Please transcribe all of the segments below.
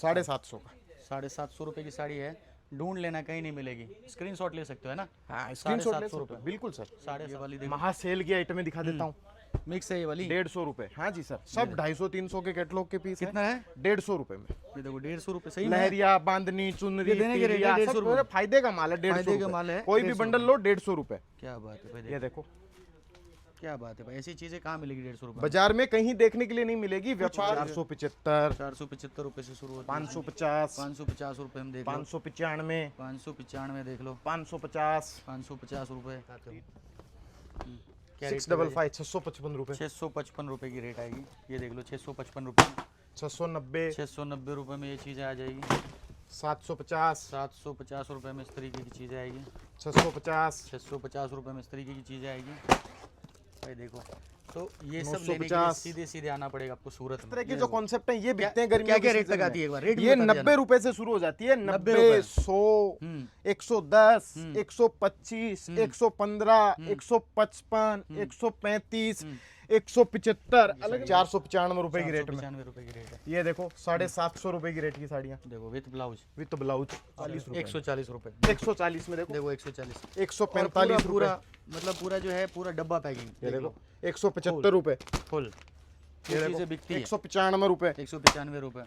750 का। 750 रुपये की साड़ी है, ढूंढ लेना, कहीं नहीं मिलेगी, स्क्रीनशॉट ले सकते हो, है ना। हाँ स्क्रीनशॉट ले 750 सकते हो, बिल्कुल सर। साढ़े वाली देखो, महासेल की आइटमें दिखा देता हूँ। मिक्स है ये वाली। 150 रुपए। हाँ जी सर, सब 250-300 के कैटलॉग के पीस कितना है? 150 रुपए में। ये देखो 150 रुपये, सही में लहरिया, बांधनी, चुनरी, ये देने के रेट है, 150 सब रुपए। फायदे का माल है। 150 फायदे का माल है, कोई भी 150 बंडल लो 150 रुपए। क्या बात है भाई, ये देखो, क्या बात है भाई, ऐसी चीजें कहाँ मिलेगी 150 रुपये? बाजार में कहीं देखने के लिए नहीं मिलेगी। व्यापार 475, 475 रुपये से शुरू होता है। 550, 550 रुपये में देख लो, 595, 595 देख लो, 550, 550 रुपये, 655, 655 रुपए, 655 रुपये की रेट आएगी। ये देख लो 655 रुपये, 690, 690 रुपये में ये चीज़ें आ जाएगी। 750, 750 रुपये में इस तरीके की चीज़ें आएगी। 650, 650 रुपये में इस तरीके की चीज़ें आएगी भाई। देखो तो ये सब 950, लेने के लिए सीधे सीधे आना पड़ेगा आपको सूरत इस में। तरह के जो कॉन्सेप्ट है ये बिकते हैं गर्मियों क्या क्या के रेट सीजन तक आती है, में। एक बार रेट भी ये बता 90 रुपए से शुरू हो जाती है। 90 90, 100, हम्म। 110, 125, 115, 155, 135, 175, अलग 495 रुपए की रेट में। 95 रुपये की रेट है। ये देखो 750 रुपए की रेट की साड़ियाँ देखो विथ ब्लाउज विद ब्लाउज 40 रुपए, 140 रुपये, 140 में देखो, देखो 140, 145 रुपए, पूरा मतलब पूरा जो है पूरा डब्बा पैकिंग। ये देखो 175 रुपए, फुल ये ये देखो चीज़ें बिकती है 195 रुपए, 195 रुपए।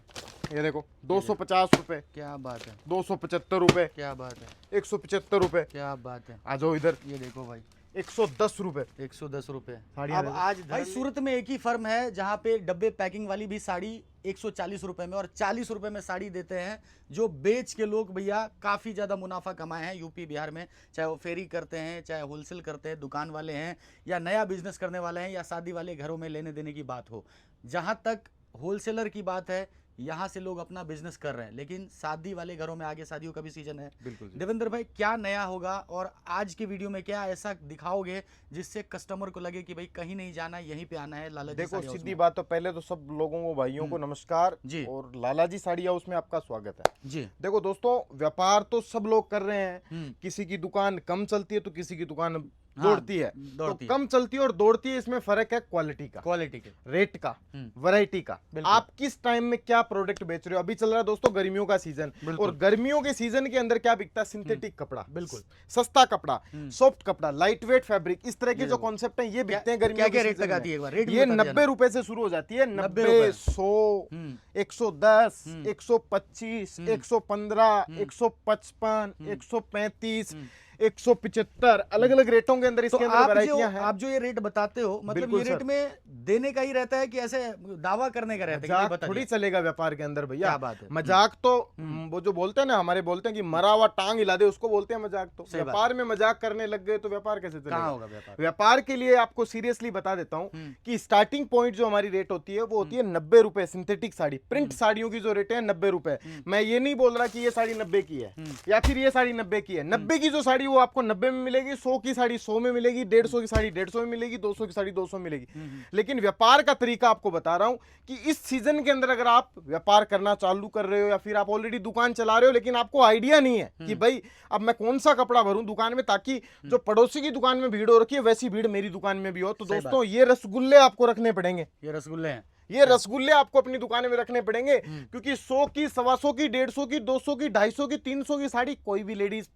ये देखो 250 रुपए, क्या बात है, 275 रुपए, क्या बात है, 175 रुपए। क्या बात है। आ जाओ इधर, ये देखो भाई 110 रुपए। 110 रुपये। साड़ियाँ अब देखो। आज भाई सूरत में एक ही फर्म है जहाँ पे डब्बे पैकिंग वाली भी साड़ी 140 रुपए में और 40 रुपए में साड़ी देते हैं, जो बेच के लोग भैया काफ़ी ज़्यादा मुनाफा कमाए हैं यूपी बिहार में। चाहे वो फेरी करते हैं, चाहे होलसेल करते हैं, दुकान वाले हैं, या नया बिजनेस करने वाले हैं, या शादी वाले घरों में लेने देने की बात हो। जहाँ तक होलसेलर की बात है, यहाँ से लोग अपना बिजनेस कर रहे हैं, लेकिन शादी वाले घरों में आगे शादियों का भी सीजन है। बिल्कुल देवेंद्र भाई क्या नया होगा और आज के वीडियो में क्या ऐसा दिखाओगे जिससे कस्टमर को लगे कि भाई कहीं नहीं जाना, यहीं पे आना है लाला जी देखो साड़ी हाउस सीधी में? बात तो पहले तो सब लोगों को, भाइयों को नमस्कार जी। और लाला जी साड़ी हाउस में आपका स्वागत है। जी। देखो दोस्तों, व्यापार तो सब लोग कर रहे हैं। हम्म। किसी की दुकान कम चलती है तो किसी की दुकान हाँ, दौड़ती है। दौड़ती तो कम चलती है और दौड़ती है, इसमें फर्क है क्वालिटी का, क्वालिटी के। रेट का, वैरायटी का। बिल्कुल। आप किस टाइम में क्या प्रोडक्ट बेच रहे हो। अभी चल रहा है दोस्तों गर्मियों का सीजन, बिल्कुल। और गर्मियों के सीजन के अंदर क्या बिकता है, सिंथेटिक कपड़ा, बिल्कुल। सस्ता कपड़ा, सॉफ्ट कपड़ा, लाइट वेट फैब्रिक, इस तरह के जो कॉन्सेप्ट है ये बिकते हैं क्या गर्मियों क्या के रेट सीजन तक आती है, एक बार रेट में। भी ये बता 90 रुपए से शुरू हो जाती है। 90 90, रुपए। 100, 110, 125, 115, 155, 135, 175, अलग अलग रेटों के अंदर तो इसके अंदर आप वैरायटियां हैं। जो ये रेट बताते हो, मतलब बिल्कुल ये रेट सर। में देने का ही रहता है कि ऐसे दावा करने का रहता है कि नहीं मजाक बता थोड़ी दिया? चलेगा व्यापार के अंदर भैया। क्या बात है। मजाक तो वो जो बोलते हैं ना, हमारे बोलते हैं कि मरा हुआ टांग हिला दे, उसको बोलते हैं मजाक। तो सही बात। व्यापार में मजाक करने लग गए तो व्यापार कैसे कहाँ चलेगा। होगा व्यापार? व्यापार के लिए आपको सीरियसली बता देता हूँ कि स्टार्टिंग पॉइंट जो हमारी रेट होती है वो होती है 90 रुपए। सिंथेटिक साड़ी, प्रिंट साड़ियों की जो रेट है 90 रुपए। मैं ये नहीं बोल रहा कि ये साड़ी 90 की है या फिर ये साड़ी 90 की है। 90 की जो साड़ी वो आपको 90 में मिलेगी, 100 की साड़ी 100 में मिलेगी, 150 की साड़ी 150 में मिलेगी, 200 की साड़ी 200 में मिलेगी। लेकिन व्यापार का तरीका आपको बता रहा हूं कि इस सीजन के अंदर अगर आप व्यापार करना चालू कर रहे हो या फिर आप ऑलरेडी दुकान चला रहे हो, लेकिन आपको आइडिया नहीं है कि भाई अब मैं कौन सा कपड़ा भरूं दुकान में, ताकि जो पड़ोसी की दुकान में भीड़ हो रखी है वैसी भीड़ मेरी दुकान में भी हो, तो दोस्तों ये रसगुल्ले आपको रखने पड़ेंगे। ये रसगुल्ले हैं। ये रसगुल्ले आपको अपनी दुकान में रखने पड़ेंगे, क्योंकि 100 की, 125 की, 150 की, 200 की, 250 की, 300 की साड़ी कोई भी लेडीज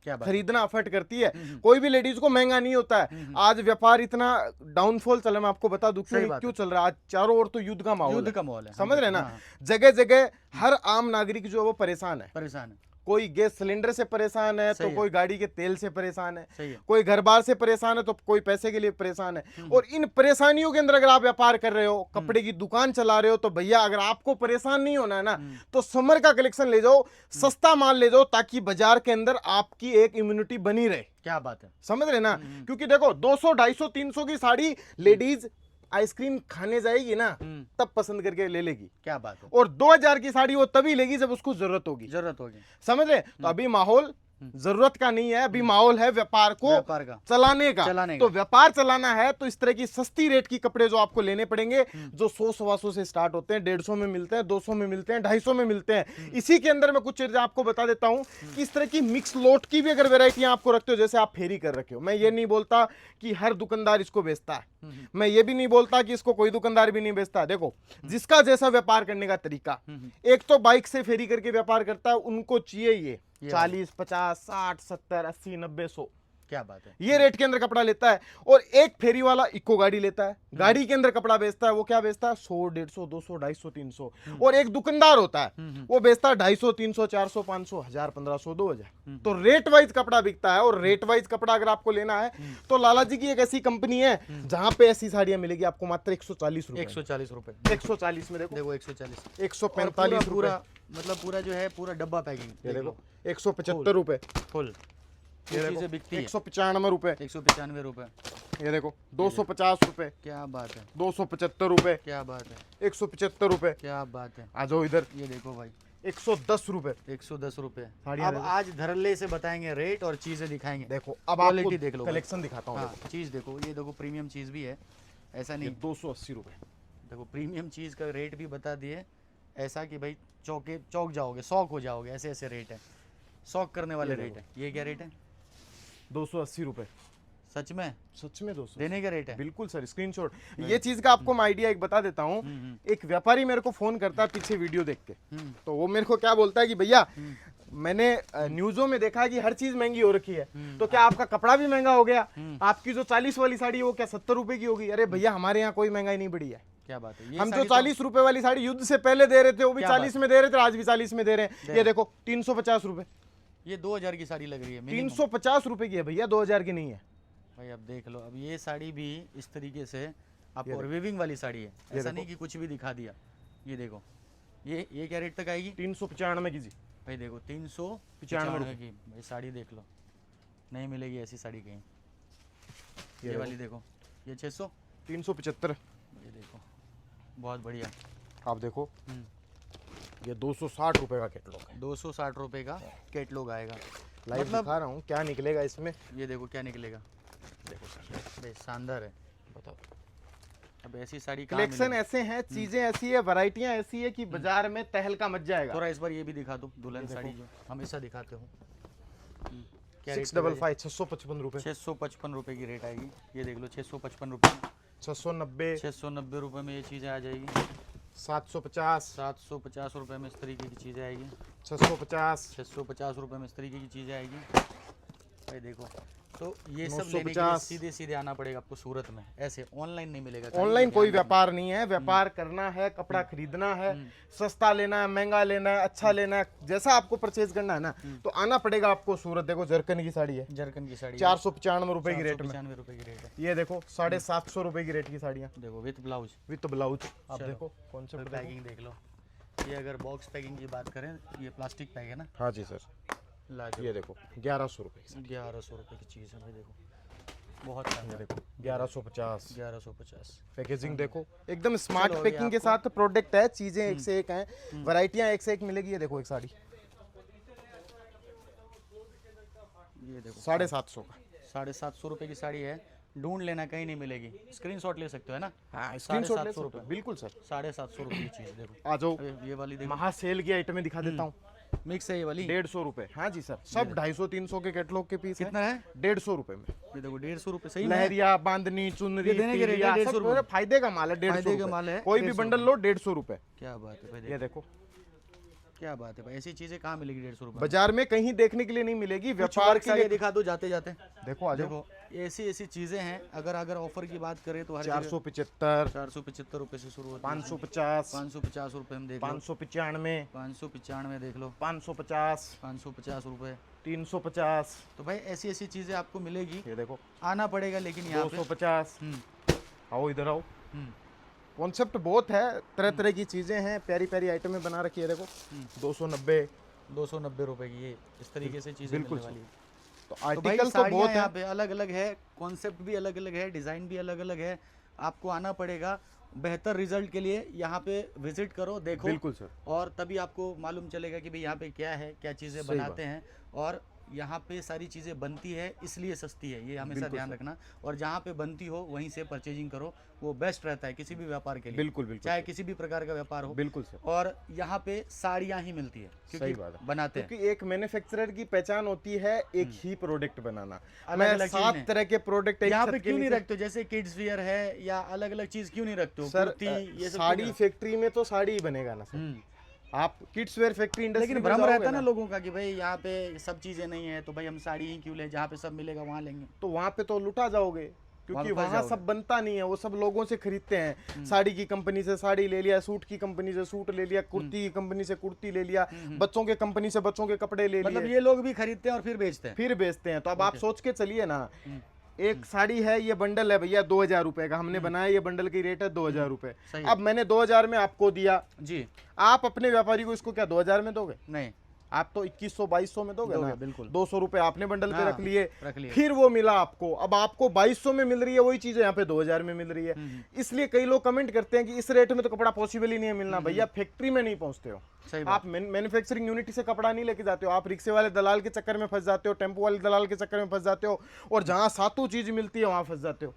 क्या बात? खरीदना अफर्ट करती है। कोई भी लेडीज को महंगा नहीं होता है। आज व्यापार इतना डाउनफॉल चला, मैं आपको बता दूं क्यों चल रहा है। आज चारों ओर तो युद्ध का माहौल है। समझ रहे ना, जगह जगह हर आम नागरिक जो है वो परेशान है। कोई गैस सिलेंडर से परेशान है तो कोई गाड़ी के तेल से परेशान है, कोई घर बार से परेशान है तो कोई पैसे के लिए परेशान है। और इन परेशानियों के अंदर अगर आप व्यापार कर रहे हो, कपड़े की दुकान चला रहे हो, तो भैया अगर आपको परेशान नहीं होना है ना, तो समर का कलेक्शन ले जाओ, सस्ता माल ले जाओ, ताकि बाजार के अंदर आपकी एक इम्यूनिटी बनी रहे। क्या बात है, समझ रहे ना। क्योंकि देखो 200, 250, 300 की साड़ी लेडीज आइसक्रीम खाने जाएगी ना तब पसंद करके ले लेगी। क्या बात है। और 2000 की साड़ी वो तभी लेगी जब उसको जरूरत होगी। समझ रहे। तो अभी माहौल जरूरत का नहीं है, अभी माहौल है व्यापार को चलाने का। तो व्यापार चलाना है तो इस तरह की सस्ती रेट की कपड़े जो आपको लेने पड़ेंगे, जो 100-125 से स्टार्ट होते हैं, 150 में मिलते हैं, 200 में मिलते हैं, 250 में मिलते हैं। इसी के अंदर मैं कुछ चीजें आपको बता देता हूं कि इस तरह की मिक्स लोट की भी अगर वेरायटियां आपको रखते हो, जैसे आप फेरी कर रखे हो, मैं ये नहीं बोलता कि हर दुकानदार इसको बेचता है, मैं ये भी नहीं बोलता कि इसको कोई दुकानदार भी नहीं बेचता। देखो जिसका जैसा व्यापार करने का तरीका, एक तो बाइक से फेरी करके व्यापार करता है, उनको चाहिए ये 40, 50, 60, 70, 80, 90, 100, क्या बात है, ये रेट के अंदर कपड़ा लेता है। और एक फेरी वाला इको गाड़ी लेता है, गाड़ी के अंदर कपड़ा बेचता है, वो क्या बेचता है 100, 150, 200, 250, 300। और एक दुकानदार होता है, वो बेचता है 250, 300, 400, 500, 1000, 1500, 2000। तो रेट वाइज कपड़ा बिकता है। और रेट वाइज कपड़ा अगर आपको लेना है तो लाला जी की एक ऐसी कंपनी है जहां पे ऐसी साड़ियां मिलेगी आपको मात्र 140 रुपए। 140 रुपए, 140 में देखो, 140, 145 रुपए, मतलब पूरा जो है पूरा डब्बा पैकिंग, ये देखो 175 रुपए, फुल ये चीजें बिकती है 195 रुपए, 195 रुपए, ये देखो 250 रुपए, क्या बात है, 275 रुपए, क्या बात है, 175 रुपए, क्या बात है। आ जाओ इधर, ये देखो भाई 110 रुपए, 110 रुपए। साड़ियाँ अब आज धरल्ले से बताएंगे रेट और चीजें दिखाएंगे। देखो अब क्वालिटी आपको देख लो, कलेक्शन दिखाता हूँ। हाँ, चीज देखो, ये देखो प्रीमियम चीज भी है, ऐसा ये नहीं 280 रुपए, देखो प्रीमियम चीज का रेट भी बता दिए, ऐसा कि भाई चौक जाओगे, शौक हो जाओगे, ऐसे ऐसे रेट है, शौक करने वाले रेट है। ये क्या रेट है? 280 रुपए, सच में सच में 200 देने का रेट है? बिल्कुल सर, स्क्रीनशॉट। ये चीज का आपको मैं आइडिया एक बता देता हूँ। एक व्यापारी मेरे को फोन करता है पीछे वीडियो देख के, तो वो मेरे को क्या बोलता है कि भैया मैंने न्यूज़ों में देखा कि हर चीज महंगी हो रखी है, तो क्या आपका कपड़ा भी महंगा हो गया? आपकी जो 40 वाली साड़ी है वो क्या 70 रुपए की होगी? अरे भैया हमारे यहाँ कोई महंगाई नहीं बढ़ी है। क्या बात है, ये हम जो साड़ी 40 रुपए वाली साड़ी युद्ध से पहले दे रहे थे वो भी क्या 40 में दे रहे थे, आज भी 40 में दे रहे हैं। ये देखो 350 रुपए, ये 2000 की साड़ी लग रही है minimum। 350 रुपए की है भैया, 2000 की नहीं है। भाई अब देख लो, अब ये साड़ी भी इस तरीके से आपको रिवीविंग वाली साड़ी है, ऐसा नहीं कि कुछ भी दिखा दिया। ये देखो, ये क्या रेट तक आएगी? 395 की जी भाई देखो 395 की भाई साड़ी देख लो, नहीं मिलेगी ऐसी साड़ी कहीं। ये वाली देखो, ये 600, 375। ये देखो बहुत बढ़िया। आप देखो ये 260 रुपए का कैटलॉग है, 260 रुपए का कैटलॉग आएगा। लाइव दिखा रहा हूँ क्या निकलेगा इसमें। ये देखो क्या निकलेगा, देखो सर, बे शानदार है। बताओ, अब ऐसी साड़ी कहाँ कलेक्शन मिलेगी? ऐसे हैं, चीजें ऐसी है, वैरायटियां ऐसी है कि बाजार में तहलका मच जाएगा। थोड़ा इस बार ये भी दिखा दो, दुल्हन साड़ी जो हमेशा दिखाते हो। क्या रेट 655, 655 रुपए, 655 रुपए की रेट आएगी। ये देख लो 655 रुपए, 690, 690 रुपए में ये चीज़ें आ जाएगी। 750, 750 रुपए में इस तरीके की चीज़ें आएगी। 650, 650 रुपए में इस तरीके की चीज़ें आएगी। भाई देखो, तो ये सब लेने के लिए 950, सीधे सीधे आना पड़ेगा आपको सूरत में, ऐसे ऑनलाइन नहीं मिलेगा। ऑनलाइन कोई व्यापार नहीं है। व्यापार करना है, कपड़ा खरीदना है, सस्ता लेना है, महंगा लेना है, अच्छा लेना है, जैसा आपको परचेज करना है ना, तो आना पड़ेगा आपको सूरत। देखो जरकन की साड़ी है, जरकन की साड़ी 495 रुपए की रेट में। 95 रुपए की रेट है। ये देखो 750 रुपए की रेट की साड़ियाँ देखो विथ ब्लाउज, विथ ब्लाउज। आप चलो। देखो कॉन्सेप्ट देखो। पैकिंग देख लो। ये अगर बॉक्स पैकिंग की बात करें, ये प्लास्टिक पैक है ना, हाँ जी सर, लाजवाब। ये देखो 1100 रुपए की 1100 रुपए की चीज़ है भाई, देखो बहुत साड़ी। ये देखो 1150। 1150। पैकेजिंग देखो एकदम स्मार्ट चलो, अभी पैकिंग के आपको- साथ प्रोडक्ट है, चीजें एक से एक हैं, वैरायटियां एक से एक मिलेगी। ये देखो एक साड़ी ये देखो 750 का। 750 रुपए की साड़ी है, ढूंढ लेना, कहीं नहीं मिलेगी। स्क्रीनशॉट ले सकते हो है ना। हाँ, स्क्रीनशॉट ले 750 सकते हो, बिल्कुल सर। 750 रुपए की चीज़ देखो। आ जाओ, ये वाली देखो, महासेल की आइटमें दिखा देता हूँ। मिक्स है ये वाली। 150 रुपए, हाँ जी सर, सब 250-300 के कैटलॉग के पीस कितना है? 150 रुपए में। ये देखो 150 रुपए, सही में लहरिया, बांधनी, चुनरी, ये देने के रेट है, तीलिया, 150 सब रुपए। फायदे का माल है। 150 फायदे का रुपए। माल है, कोई भी 150 बंडल लो 150 रुपए। क्या बात है भाई, ये देखो देखो क्या बात है भाई, ऐसी चीज़ें कहाँ मिलेगी 150 रुपए में? बाजार में कहीं देखने के लिए नहीं मिलेगी। व्यापार व्यापार के लिए दिखा दो जाते जाते। देखो आ जाओ, देखो ऐसी ऐसी चीज़ें हैं, अगर ऑफर की बात करें तो हर जगह 475, 475 रुपए से शुरू होती है। 550, 550 रुपए में देख लो, 595, 595 देख लो, 550, 550 रुपए। 350। तो भाई ऐसी ऐसी चीज़ें आपको मिलेगी, ये देखो आना पड़ेगा लेकिन यहाँ पे। 250। आओ इधर आओ, हम्म, कॉन्सेप्ट बहुत है, तरह तरह की चीजें हैं, प्यारी प्यारी आइटमें बना रखी है। देखो 290, 290 रुपए की ये इस तरीके से चीज़ें बिल्कुल मिलने वाली है। तो तो भाई आर्टिकल तो साड़ियाँ बहुत यहाँ है। पे अलग अलग है, कॉन्सेप्ट भी अलग अलग है, डिज़ाइन भी अलग अलग है। आपको आना पड़ेगा, बेहतर रिजल्ट के लिए यहाँ पे विजिट करो, देखो, बिल्कुल सर, और तभी आपको मालूम चलेगा कि भाई यहाँ पे क्या है, क्या चीज़ें सही बनाते हैं। और यहाँ पे सारी चीज़ें बनती है इसलिए सस्ती है, ये हमेशा बिल्कुल ध्यान सर। रखना। और जहाँ पे बनती हो वहीं से परचेजिंग करो, वो बेस्ट रहता है किसी भी व्यापार के लिए, बिल्कुल बिल्कुल चाहे सर। किसी भी प्रकार का व्यापार हो। बिल्कुल सर। और यहाँ पे साड़ियाँ ही मिलती है सही क्योंकि बात है, बनाते हैं। क्योंकि एक मैन्युफैक्चरर की पहचान होती है एक ही प्रोडक्ट बनाना। अलग मैं अलग चीज़ 7 नहीं। तरह के प्रोडक्ट एक यहाँ छत पे के क्यों नहीं नीचे- रखते हो, जैसे किड्स वियर है या अलग अलग चीज़ क्यों नहीं रखते हो? सर कुर्ती ये सब साड़ी क्यों नहीं फैक्ट्री में तो साड़ी ही बनेगा ना सर। रखते? आप किड्स वेयर फैक्ट्री इंडस्ट्री लेकिन में भ्रम जाओगे रहता है ना ना, लोगों का कि भाई यहाँ पे सब चीज़ें नहीं है तो भाई हम साड़ी ही क्यों लें, जहाँ पे सब मिलेगा वहाँ लेंगे। तो वहां पे तो लुटा जाओगे, क्योंकि फंस वहां जाओगे। सब बनता नहीं है, वो सब लोगों से खरीदते हैं। साड़ी की कंपनी से साड़ी ले लिया, सूट की कंपनी से सूट ले लिया, कुर्ती की कंपनी से कुर्ती ले लिया, बच्चों के कंपनी से बच्चों के कपड़े ले मतलब लिए, ये लोग भी खरीदते हैं और फिर बेचते हैं। फिर बेचते हैं। तो अब आप सोच के चलिए ना, एक साड़ी है, ये बंडल है भैया 2000 रुपए का हमने बनाया, ये बंडल की रेट है 2000 रुपए। सही। अब मैंने 2000 में आपको दिया, जी आप अपने व्यापारी को इसको क्या 2000 में दोगे? नहीं आप तो 2100-2200 में दोगे दोगे, ना। बिल्कुल। 200 रुपए आपने बंडल पे हाँ, रख लिए, रख लिए। फिर वो मिला आपको, अब आपको 2200 में मिल रही है वही चीज यहाँ पे 2000 में मिल रही है। इसलिए कई लोग कमेंट करते हैं कि इस रेट में तो कपड़ा पॉसिबल ही नहीं है मिलना। भैया फैक्ट्री में नहीं पहुंचते हो सही बात। आप, मैन्युफैक्चरिंग यूनिट से कपड़ा नहीं लेके जाते हो, आप रिक्शे वाले दलाल के चक्कर में फंस जाते हो, टेम्पो वाले दलाल के चक्कर में फंस जाते हो, और जहां सातों चीज मिलती है वहां फंस जाते हो।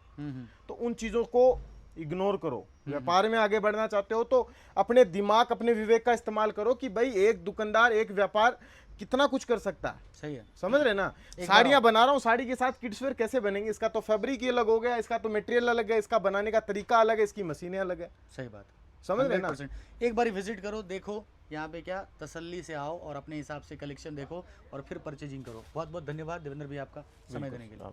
तो उन चीजों को इग्नोर करो। व्यापार में आगे बढ़ना चाहते हो तो अपने दिमाग, अपने विवेक का इस्तेमाल करो कि भाई एक दुकानदार, एक व्यापार कितना कुछ कर सकता है। सही है। समझ रहे ना। साड़ियां बना रहा हूँ, साड़ी के साथ किड्स वेयर कैसे बनेंगे? इसका तो फैब्रिक ही अलग हो गया, इसका तो मटेरियल अलग है, इसका बनाने का तरीका अलग है, इसकी मशीनें अलग है। सही बात। समझ रहे ना। 100%। एक बार विजिट करो, देखो यहाँ पे क्या तसल्ली से आओ और अपने हिसाब से कलेक्शन देखो और फिर परचेजिंग करो। बहुत बहुत धन्यवाद देवेंद्र भाई आपका समय देने के लिए।